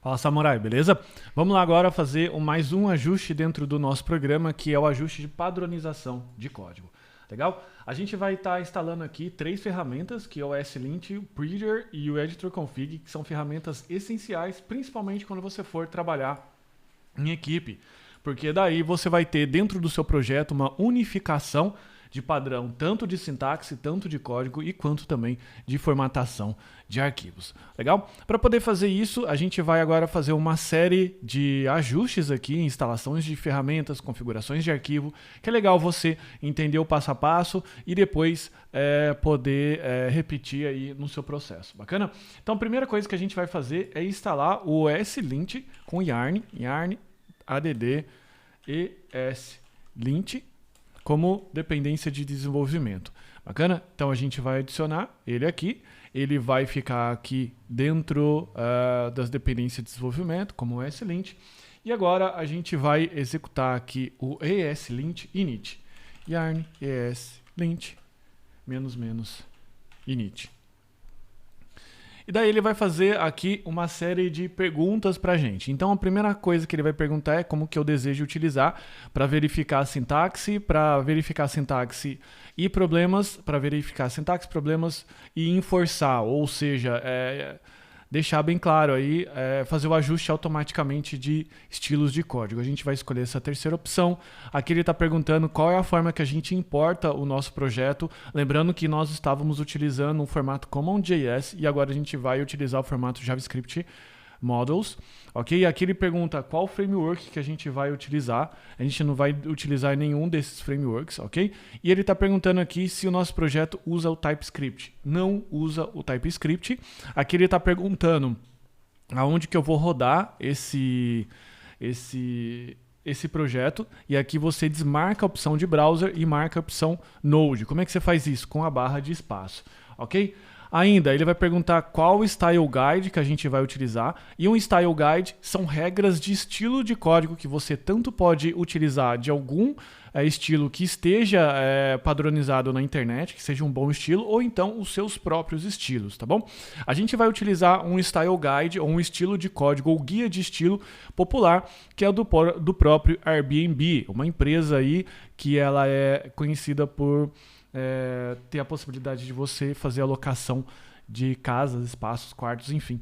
Fala, Samurai, beleza? Vamos lá agora fazer mais um ajuste dentro do nosso programa, que é o ajuste de padronização de código. Legal? A gente vai estar instalando aqui 3 ferramentas, que é o SLint, o Preacher e o Editor Config, que são ferramentas essenciais, principalmente quando você for trabalhar em equipe. Porque daí você vai ter dentro do seu projeto uma unificação de padrão, tanto de sintaxe, tanto de código e quanto também de formatação de arquivos. Legal? Para poder fazer isso, a gente vai agora fazer uma série de ajustes aqui, instalações de ferramentas, configurações de arquivo, que é legal você entender o passo a passo e depois poder repetir aí no seu processo. Bacana? Então a primeira coisa que a gente vai fazer é instalar o SLint com yarn add ESLint como dependência de desenvolvimento. Bacana? Então a gente vai adicionar ele aqui. Ele vai ficar aqui dentro das dependências de desenvolvimento, como o ESLint. E agora a gente vai executar aqui o ESLint init. Yarn ESLint -init. E daí ele vai fazer aqui uma série de perguntas para a gente. Então a primeira coisa que ele vai perguntar é como que eu desejo utilizar para verificar a sintaxe, e problemas, para verificar sintaxe, problemas e enforçar, ou seja, deixar bem claro aí, fazer o ajuste automaticamente de estilos de código. A gente vai escolher essa terceira opção. Aqui ele está perguntando qual é a forma que a gente importa o nosso projeto. Lembrando que nós estávamos utilizando um formato CommonJS e agora a gente vai utilizar o formato JavaScript Models. Ok? Aqui ele pergunta qual framework que a gente vai utilizar. A gente não vai utilizar nenhum desses frameworks, ok? E ele está perguntando aqui se o nosso projeto usa o TypeScript. Não usa o TypeScript. Aqui ele está perguntando aonde que eu vou rodar esse projeto. E aqui você desmarca a opção de browser e marca a opção Node. Como é que você faz isso? Com a barra de espaço, ok? Ainda, ele vai perguntar qual Style Guide que a gente vai utilizar. E um Style Guide são regras de estilo de código que você tanto pode utilizar de algum estilo que esteja padronizado na internet, que seja um bom estilo, ou então os seus próprios estilos, tá bom? A gente vai utilizar um Style Guide ou um estilo de código ou guia de estilo popular, que é o do próprio Airbnb, uma empresa aí que ela é conhecida por ter a possibilidade de você fazer a locação de casas, espaços, quartos, enfim,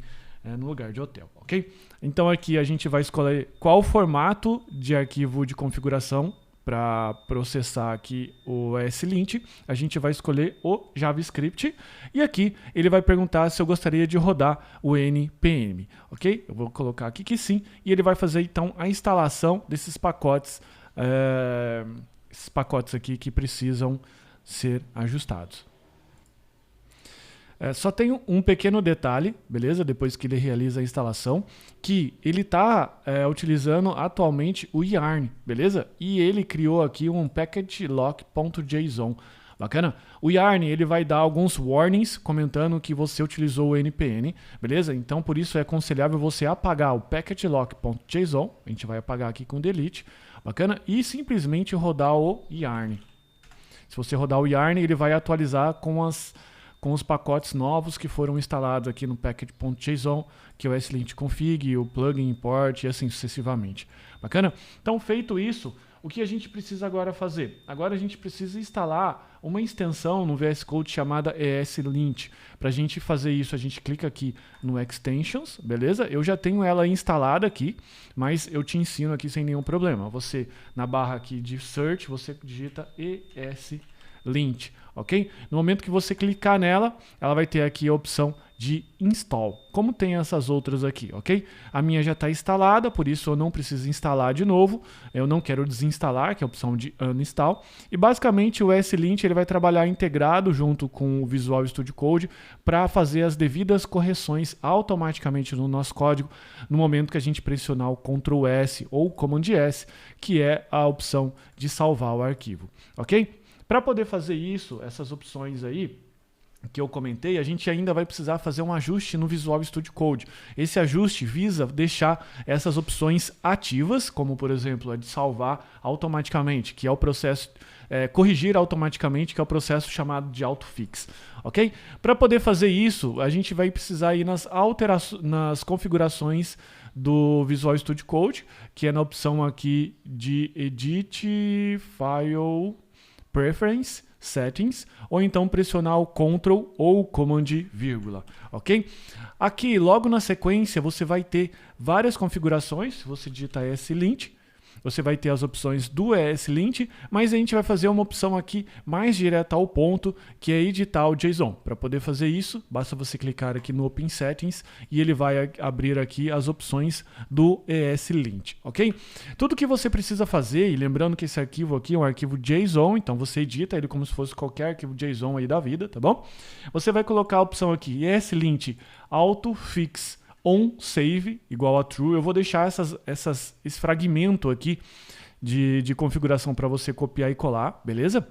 no lugar de hotel, ok? Então aqui a gente vai escolher qual formato de arquivo de configuração para processar aqui o ESLint. A gente vai escolher o JavaScript e aqui ele vai perguntar se eu gostaria de rodar o npm, ok? Eu vou colocar aqui que sim e ele vai fazer então a instalação desses pacotes, aqui que precisam ser ajustados. Só tem um pequeno detalhe, beleza? Depois que ele realiza a instalação, que ele está utilizando atualmente o yarn, beleza? E ele criou aqui um package.lock.json. Bacana? O yarn ele vai dar alguns warnings comentando que você utilizou o npm, beleza? Então por isso é aconselhável você apagar o package.lock.json. A gente vai apagar aqui com delete, bacana? E simplesmente rodar o yarn. Se você rodar o yarn, ele vai atualizar com os pacotes novos que foram instalados aqui no package.json, que é o SLint config, o plugin import e assim sucessivamente. Bacana? Então, feito isso, o que a gente precisa agora fazer? Agora a gente precisa instalar uma extensão no VS Code chamada ESLint. Para a gente fazer isso, a gente clica aqui no Extensions, beleza? Eu já tenho ela instalada aqui, mas eu te ensino aqui sem nenhum problema. Você, na barra aqui de Search, você digita ESLint, ok? No momento que você clicar nela, ela vai ter aqui a opção de Install, como tem essas outras aqui, ok? A minha já está instalada, por isso eu não preciso instalar de novo. Eu não quero desinstalar, que é a opção de Uninstall. E basicamente o ESLint ele vai trabalhar integrado junto com o Visual Studio Code para fazer as devidas correções automaticamente no nosso código no momento que a gente pressionar o Ctrl S ou Command S, que é a opção de salvar o arquivo, ok? Para poder fazer isso, essas opções aí que eu comentei, a gente ainda vai precisar fazer um ajuste no Visual Studio Code. Esse ajuste visa deixar essas opções ativas, como por exemplo a de salvar automaticamente, que é o processo corrigir automaticamente, que é o processo chamado de autofix, ok? Para poder fazer isso, a gente vai precisar ir nas configurações do Visual Studio Code, que é na opção aqui de Edit File Preference Settings, ou então pressionar o Ctrl ou Command vírgula, ok? Aqui, logo na sequência, você vai ter várias configurações. Se você digitar ESLint, você vai ter as opções do ESLint, mas a gente vai fazer uma opção aqui mais direta ao ponto, que é editar o JSON. Para poder fazer isso, basta você clicar aqui no Open Settings e ele vai abrir aqui as opções do ESLint, ok? Tudo que você precisa fazer, e lembrando que esse arquivo aqui é um arquivo JSON, então você edita ele como se fosse qualquer arquivo JSON aí da vida, tá bom? Você vai colocar a opção aqui, ESLint autofix on save igual a true. Eu vou deixar esse fragmento aqui de configuração para você copiar e colar, beleza?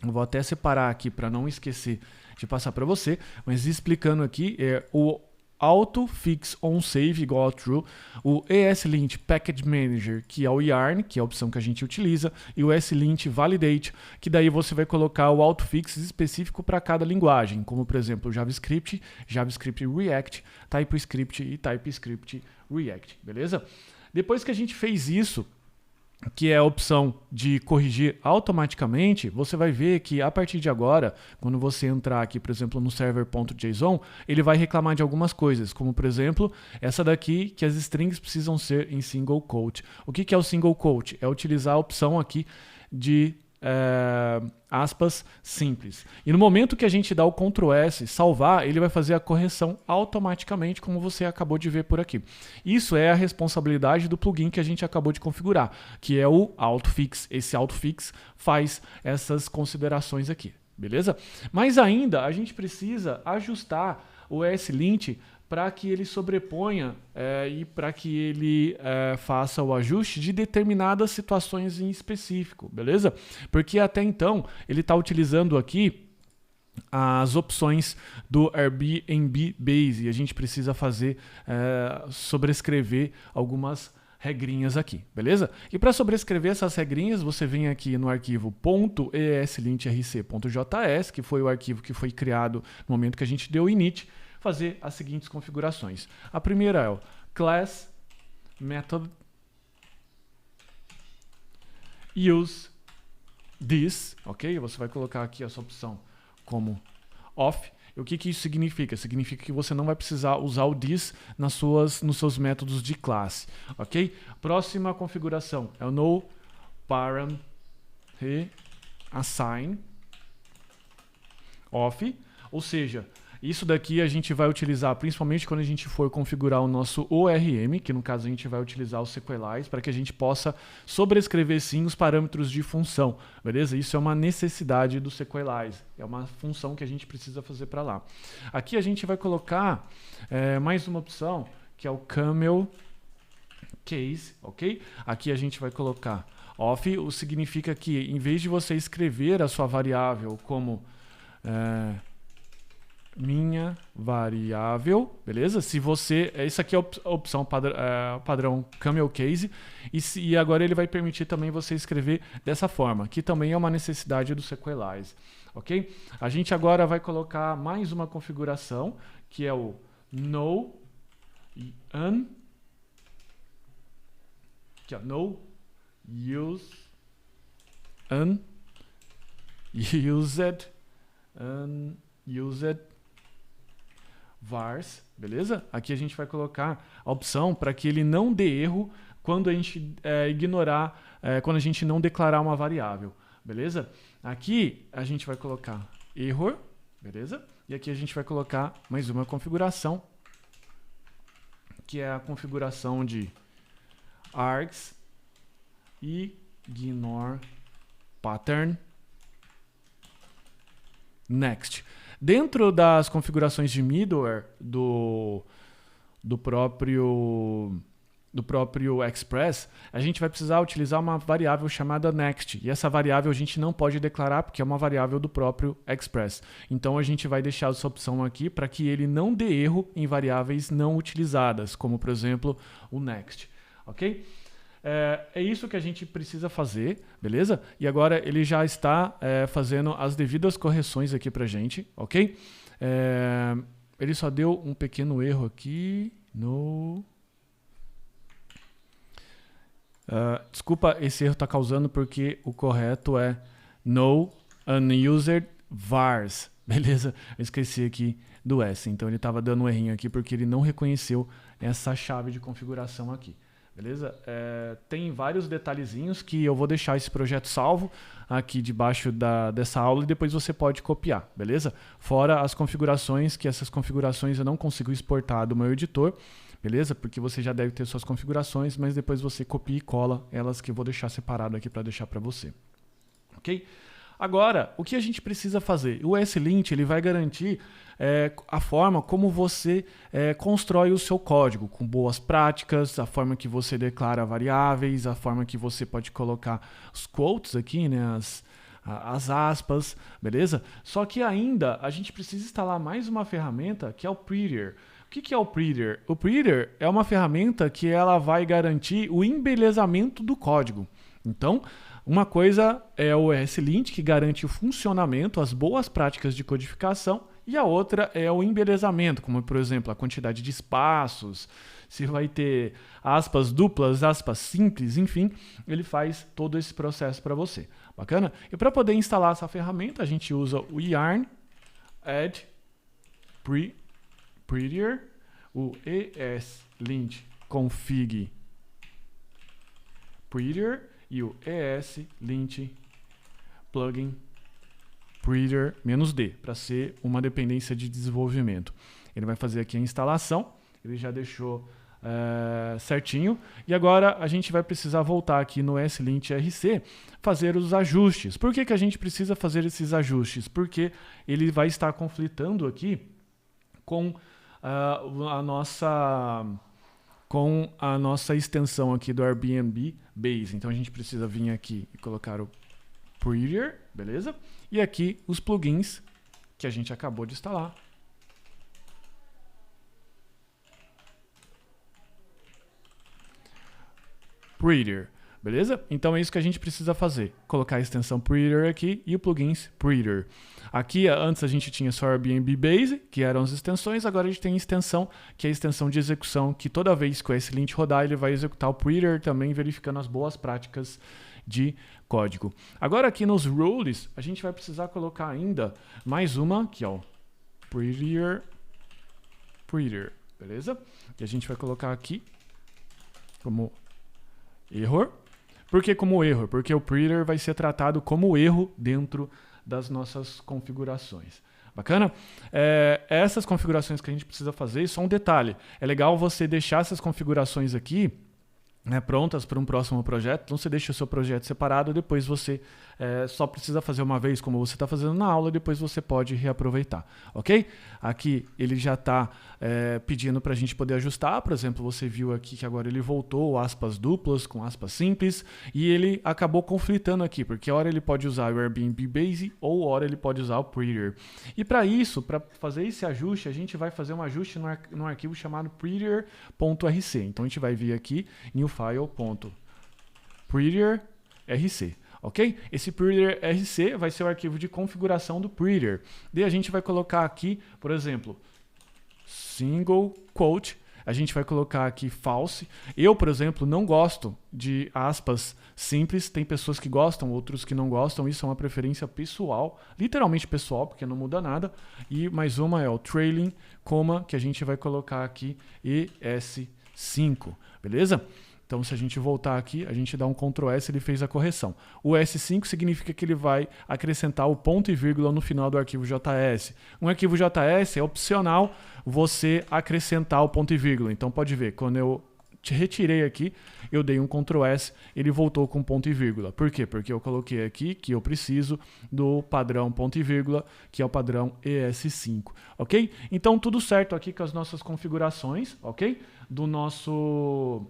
Eu vou até separar aqui para não esquecer de passar para você, mas explicando aqui, o autofix on save igual a true, o ESLint package manager, que é o yarn, que é a opção que a gente utiliza, e o ESLint validate, que daí você vai colocar o autofix específico para cada linguagem, como por exemplo JavaScript, JavaScript React, TypeScript e TypeScript React, beleza? Depois que a gente fez isso, que é a opção de corrigir automaticamente, você vai ver que a partir de agora, quando você entrar aqui, por exemplo, no server.json, ele vai reclamar de algumas coisas, como por exemplo, essa daqui, que as strings precisam ser em single quote. O que é o single quote? É utilizar a opção aqui de aspas simples. E no momento que a gente dá o Ctrl S, salvar, ele vai fazer a correção automaticamente, como você acabou de ver por aqui. Isso é a responsabilidade do plugin que a gente acabou de configurar, que é o autofix. Esse autofix faz essas considerações aqui, beleza? Mas ainda a gente precisa ajustar o ESLint para que ele sobreponha e para que ele faça o ajuste de determinadas situações em específico, beleza? Porque até então ele está utilizando aqui as opções do Airbnb Base e a gente precisa fazer, sobrescrever algumas regrinhas aqui, beleza? E para sobrescrever essas regrinhas, você vem aqui no arquivo .eslintrc.js, que foi o arquivo que foi criado no momento que a gente deu o init, fazer as seguintes configurações. A primeira é o class method use this, ok? Você vai colocar aqui essa opção como off. E o que isso significa? Significa que você não vai precisar usar o this nos seus métodos de classe, ok? Próxima configuração é o no param assign off, ou seja, isso daqui a gente vai utilizar principalmente quando a gente for configurar o nosso ORM, que no caso a gente vai utilizar o Sequelize, para que a gente possa sobrescrever sim os parâmetros de função, beleza? Isso é uma necessidade do Sequelize, é uma função que a gente precisa fazer para lá. Aqui a gente vai colocar mais uma opção, que é o camel case, ok? Aqui a gente vai colocar off, o que significa que em vez de você escrever a sua variável como minha variável, beleza? Se você, isso aqui é a opção padrão camel case e agora ele vai permitir também você escrever dessa forma, que também é uma necessidade do Sequelize, ok? A gente agora vai colocar mais uma configuração, que é o no unused vars, beleza? Aqui a gente vai colocar a opção para que ele não dê erro quando a gente quando a gente não declarar uma variável, beleza? Aqui a gente vai colocar error, beleza? E aqui a gente vai colocar mais uma configuração, que é a configuração de args ignore pattern next. Dentro das configurações de middleware do próprio Express, a gente vai precisar utilizar uma variável chamada next. E essa variável a gente não pode declarar porque é uma variável do próprio Express. Então a gente vai deixar essa opção aqui para que ele não dê erro em variáveis não utilizadas, como por exemplo o next. Ok? É isso que a gente precisa fazer, beleza? E agora ele já está fazendo as devidas correções aqui pra gente, ok? Ele só deu um pequeno erro aqui no... desculpa, esse erro está causando porque o correto é no unused vars, beleza? Eu esqueci aqui do S, então ele estava dando um errinho aqui porque ele não reconheceu essa chave de configuração aqui. Beleza? Tem vários detalhezinhos que eu vou deixar esse projeto salvo aqui debaixo dessa aula e depois você pode copiar, beleza? Fora as configurações, que essas configurações eu não consigo exportar do meu editor, beleza? Porque você já deve ter suas configurações, mas depois você copia e cola elas que eu vou deixar separado aqui para deixar para você. Ok? Agora, o que a gente precisa fazer? O ESLint ele vai garantir a forma como você constrói o seu código, com boas práticas, a forma que você declara variáveis, a forma que você pode colocar os quotes aqui, né, as aspas, beleza? Só que ainda a gente precisa instalar mais uma ferramenta que é o Prettier. O que é o Prettier? O Prettier é uma ferramenta que ela vai garantir o embelezamento do código. Então, uma coisa é o ESLint, que garante o funcionamento, as boas práticas de codificação, e a outra é o embelezamento, como, por exemplo, a quantidade de espaços, se vai ter aspas duplas, aspas simples, enfim, ele faz todo esse processo para você. Bacana? E para poder instalar essa ferramenta, a gente usa o yarn add prettier, o ESLint config prettier, e o ESLint plugin prettier -d, para ser uma dependência de desenvolvimento. Ele vai fazer aqui a instalação, ele já deixou certinho, e agora a gente vai precisar voltar aqui no ESLint RC, fazer os ajustes. Por que a gente precisa fazer esses ajustes? Porque ele vai estar conflitando aqui com a nossa extensão aqui do Airbnb Base. Então a gente precisa vir aqui e colocar o Prettier, beleza? E aqui os plugins que a gente acabou de instalar. Prettier, beleza? Então é isso que a gente precisa fazer. Colocar a extensão Prettier aqui e o plugins Prettier. Aqui antes a gente tinha só Airbnb Base, que eram as extensões, agora a gente tem a extensão, que é a extensão de execução, que toda vez que o ESLint rodar, ele vai executar o Prettier também, verificando as boas práticas de código. Agora aqui nos rules, a gente vai precisar colocar ainda mais uma, que é o Prettier, beleza? E a gente vai colocar aqui como error. Por que como erro? Porque o Prettier vai ser tratado como erro dentro das nossas configurações. Bacana? Essas configurações que a gente precisa fazer, isso é um detalhe. É legal você deixar essas configurações aqui prontas para um próximo projeto. Então você deixa o seu projeto separado, depois você só precisa fazer uma vez como você está fazendo na aula, depois você pode reaproveitar, ok? Aqui ele já está pedindo para a gente poder ajustar. Por exemplo, você viu aqui que agora ele voltou aspas duplas com aspas simples e ele acabou conflitando aqui, porque hora ele pode usar o Airbnb Base ou hora ele pode usar o Prettier. E para isso, para fazer esse ajuste, a gente vai fazer um ajuste no arquivo chamado prettier.rc. Então a gente vai vir aqui new file.prettier.rc. Ok? Esse Prettier RC vai ser o arquivo de configuração do Prettier. Daí a gente vai colocar aqui, por exemplo, single quote. A gente vai colocar aqui false. Eu, por exemplo, não gosto de aspas simples. Tem pessoas que gostam, outros que não gostam. Isso é uma preferência pessoal, literalmente pessoal, porque não muda nada. E mais uma é o trailing, que a gente vai colocar aqui ES5. Beleza? Então, se a gente voltar aqui, a gente dá um Ctrl S, ele fez a correção. O S5 significa que ele vai acrescentar o ponto e vírgula no final do arquivo JS. Um arquivo JS é opcional você acrescentar o ponto e vírgula. Então, pode ver, quando eu retirei aqui, eu dei um Ctrl S, ele voltou com ponto e vírgula. Por quê? Porque eu coloquei aqui que eu preciso do padrão ponto e vírgula, que é o padrão ES5, ok? Então, tudo certo aqui com as nossas configurações, ok? Do nosso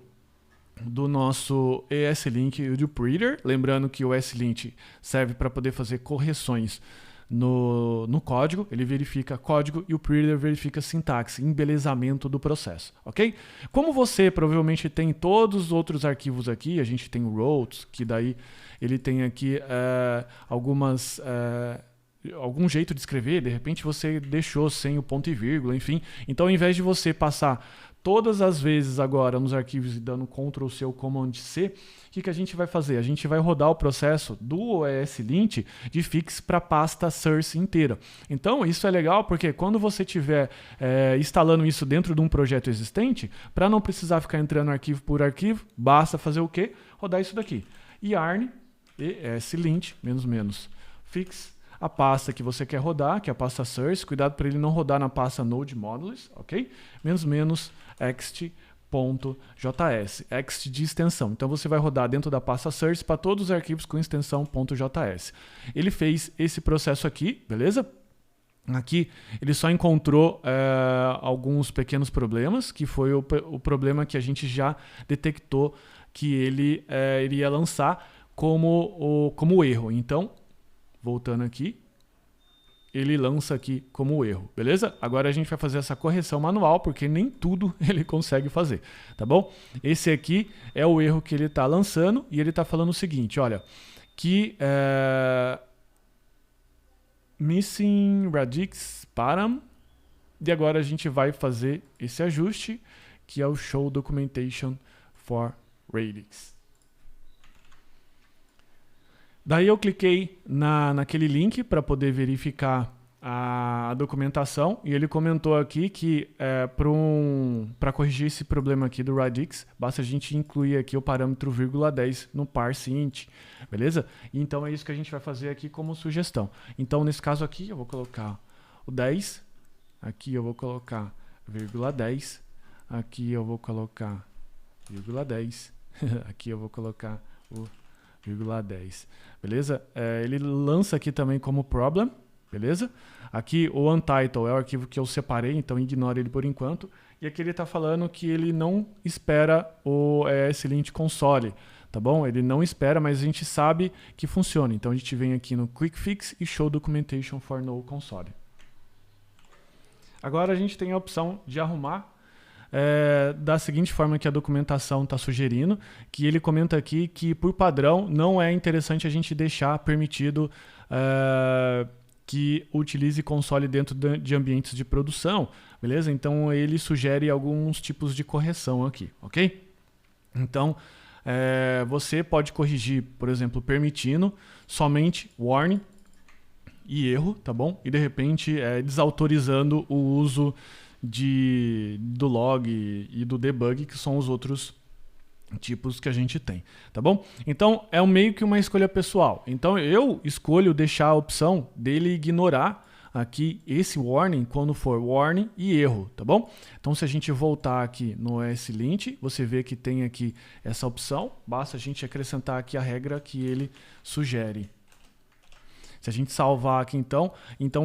ESLint e do Prettier. Lembrando que o ESLint serve para poder fazer correções no código, ele verifica código e o Prettier verifica sintaxe, embelezamento do processo, ok? Como você provavelmente tem todos os outros arquivos aqui, a gente tem o routes, que daí ele tem aqui algum jeito de escrever, de repente você deixou sem o ponto e vírgula, enfim. Então, ao invés de você passar todas as vezes agora nos arquivos e dando Ctrl+C ou Command+C, o que a gente vai fazer? A gente vai rodar o processo do ESLint de fix para a pasta source inteira. Então, isso é legal porque quando você estiver instalando isso dentro de um projeto existente, para não precisar ficar entrando arquivo por arquivo, basta fazer o quê? Rodar isso daqui. Yarn, ESLint, _, fix, a pasta que você quer rodar, que é a pasta source, cuidado para ele não rodar na pasta node modules, ok? _, ext.js, ext de extensão. Então você vai rodar dentro da pasta source para todos os arquivos com extensão .js. Ele fez esse processo aqui, beleza? Aqui ele só encontrou alguns pequenos problemas, que foi o problema que a gente já detectou que ele iria lançar como erro. Então, voltando aqui, ele lança aqui como erro, beleza? Agora a gente vai fazer essa correção manual, porque nem tudo ele consegue fazer, tá bom? Esse aqui é o erro que ele está lançando, e ele está falando o seguinte, olha, que missing radix param, e agora a gente vai fazer esse ajuste, que é o show documentation for radix. Daí eu cliquei naquele link para poder verificar a documentação e ele comentou aqui que para corrigir esse problema aqui do radix, basta a gente incluir aqui o parâmetro ,10 no parse int, beleza? Então é isso que a gente vai fazer aqui como sugestão. Então nesse caso aqui eu vou colocar o 10, aqui eu vou colocar ,10, aqui eu vou colocar ,10, aqui eu vou colocar o ,10, beleza? Ele lança aqui também como problem, beleza? Aqui o untitled é o arquivo que eu separei, então ignore ele por enquanto. E aqui ele está falando que ele não espera o ESLint console, tá bom? Ele não espera, mas a gente sabe que funciona. Então a gente vem aqui no quick fix e show documentation for no console. Agora a gente tem a opção de arrumar da seguinte forma que a documentação está sugerindo, que ele comenta aqui que por padrão não é interessante a gente deixar permitido que utilize console dentro de ambientes de produção, beleza? Então ele sugere alguns tipos de correção aqui, ok? Então você pode corrigir, por exemplo, permitindo somente warning e erro, tá bom? E de repente desautorizando o uso do log e do debug, que são os outros tipos que a gente tem, tá bom? Então é meio que uma escolha pessoal. Então eu escolho deixar a opção dele ignorar aqui esse warning quando for warning e erro, tá bom? Então se a gente voltar aqui no ESLint, você vê que tem aqui essa opção, basta a gente acrescentar aqui a regra que ele sugere. Se a gente salvar aqui então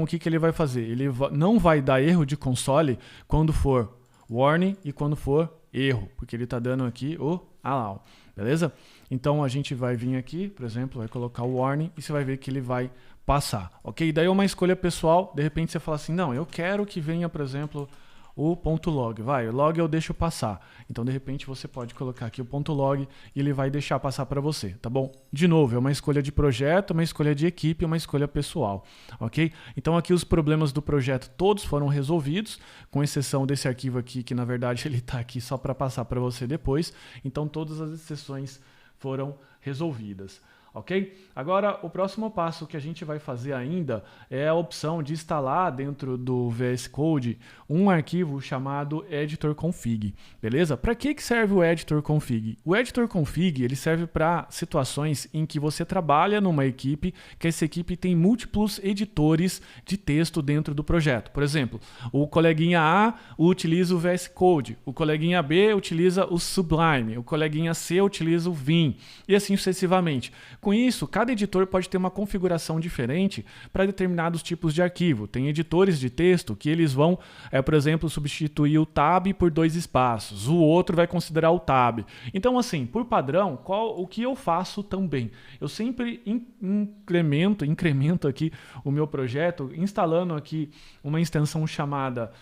o que ele vai fazer? Ele não vai dar erro de console quando for warning e quando for erro, porque ele está dando aqui o allow, beleza? Então a gente vai vir aqui, por exemplo, vai colocar o warning e você vai ver que ele vai passar, ok? Daí é uma escolha pessoal, de repente você fala assim, não, eu quero que venha, por exemplo, o .log, o log eu deixo passar. Então, de repente, você pode colocar aqui o .log e ele vai deixar passar para você, tá bom? De novo, é uma escolha de projeto, uma escolha de equipe, uma escolha pessoal, ok? Então, aqui os problemas do projeto todos foram resolvidos, com exceção desse arquivo aqui, que na verdade ele está aqui só para passar para você depois. Então, todas as exceções foram resolvidas. Ok? Agora, o próximo passo que a gente vai fazer ainda é a opção de instalar dentro do VS Code um arquivo chamado editor config, beleza? Para que serve o editor config? O editor config ele serve para situações em que você trabalha numa equipe, que essa equipe tem múltiplos editores de texto dentro do projeto. Por exemplo, o coleguinha A utiliza o VS Code, o coleguinha B utiliza o Sublime, o coleguinha C utiliza o Vim e assim sucessivamente. Com isso, cada editor pode ter uma configuração diferente para determinados tipos de arquivo. Tem editores de texto que eles vão, por exemplo, substituir o tab por 2 espaços, o outro vai considerar o tab. Então, assim, por padrão, o que eu faço também? Eu sempre incremento aqui o meu projeto, instalando aqui uma extensão chamada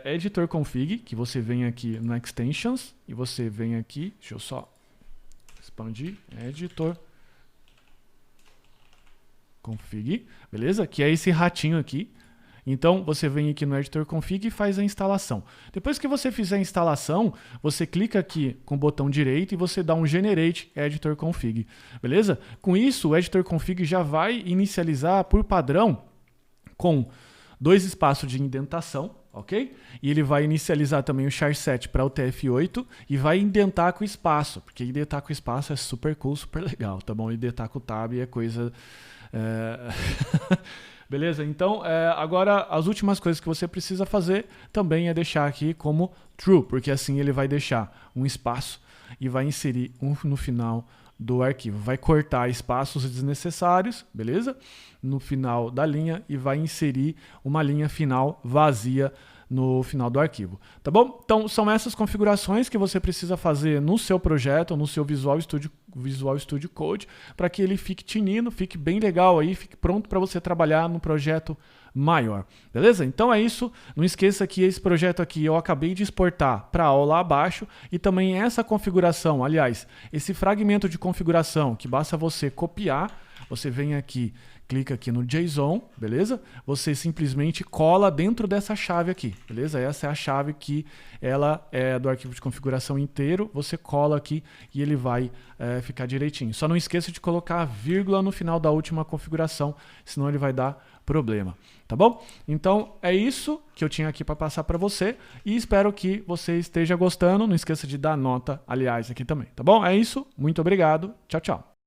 Editor Config, que você vem aqui no Extensions, e você vem aqui, deixa eu só expandir, Editor Config, beleza? Que é esse ratinho aqui. Então, você vem aqui no Editor Config e faz a instalação. Depois que você fizer a instalação, você clica aqui com o botão direito e você dá um Generate Editor Config, beleza? Com isso, o Editor Config já vai inicializar por padrão com 2 espaços de indentação, ok? E ele vai inicializar também o char7 para o TF8 e vai indentar com espaço, porque indentar com espaço é super cool, super legal, tá bom? Indentar com o tab é coisa... Beleza? Então, agora as últimas coisas que você precisa fazer também é deixar aqui como true, porque assim ele vai deixar um espaço e vai inserir no final do arquivo. Vai cortar espaços desnecessários, beleza? No final da linha e vai inserir uma linha final vazia no final do arquivo, tá bom? Então, são essas configurações que você precisa fazer no seu projeto, no seu Visual Studio Code, para que ele fique tinindo, fique bem legal aí, fique pronto para você trabalhar no projeto maior, beleza? Então é isso, não esqueça que esse projeto aqui eu acabei de exportar para a aula abaixo e também essa configuração, aliás, esse fragmento de configuração que basta você copiar, você vem aqui, clica aqui no JSON, beleza? Você simplesmente cola dentro dessa chave aqui, beleza? Essa é a chave que ela é do arquivo de configuração inteiro, você cola aqui e ele vai ficar direitinho. Só não esqueça de colocar a vírgula no final da última configuração, senão ele vai dar problema, tá bom? Então é isso que eu tinha aqui para passar para você e espero que você esteja gostando. Não esqueça de dar nota, aliás, aqui também, tá bom? É isso, muito obrigado, tchau, tchau.